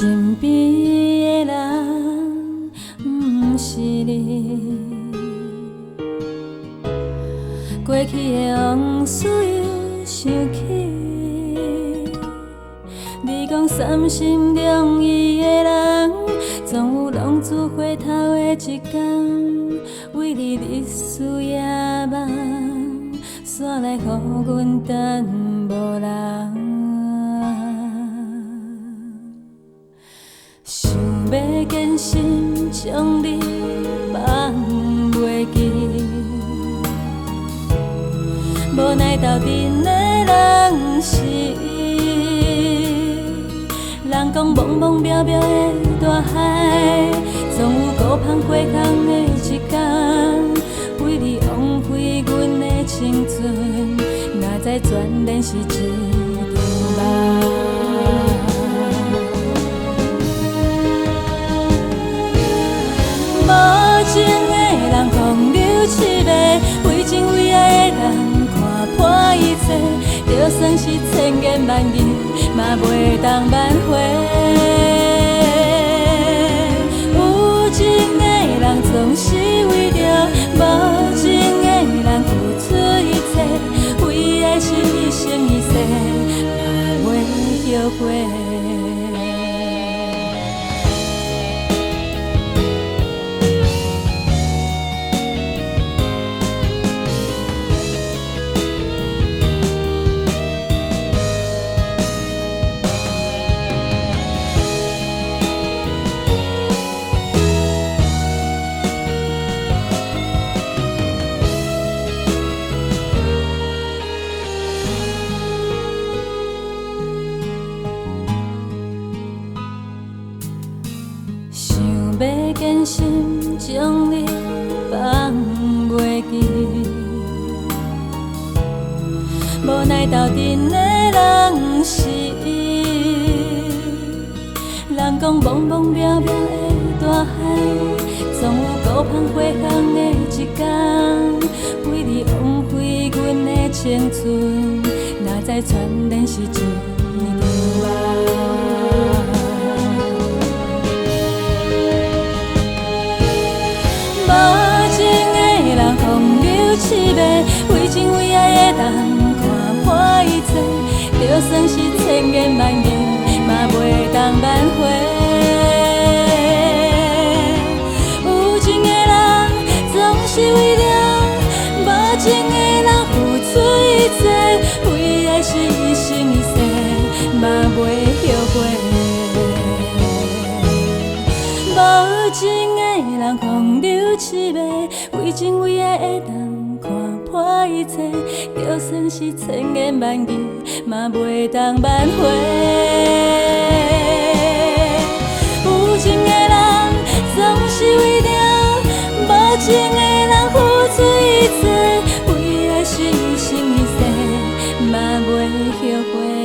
身边的人不是你，过去的往事又想起。你讲三心两意的人，总有浪子回头的一天。为你日思夜梦，煞来予阮等无人。想要坚心将你放袂记，无奈斗阵的人是伊。人讲茫茫渺渺的大海，总有孤芳花香的一天。为你枉费阮的青春，哪知全然是一场梦。无情的人风流凄迷，为情为爱的人看破一切，就算是千言万语，嘛袂当挽回。有情的人总是为着无情的人付出一切，为爱是一生一世，嘛袂后悔。要坚心将你放袂记，无奈斗阵的人是伊。人讲茫茫渺渺的大海，总有孤芳花香的一天。为你枉费阮的青春，哪知全然是一场梦。凄迷，为情为爱的人看破一切，就算是千言万语，嘛袂当挽回。有情的人总是为了无情的人付出一切，为爱是一生一世，嘛袂后悔。无情的人风流凄迷，为情为爱的人破一切，就算是千言万语，嘛袂当挽回。有情的人总是为了无情的人付出一切，为爱是一生一世，嘛袂后悔。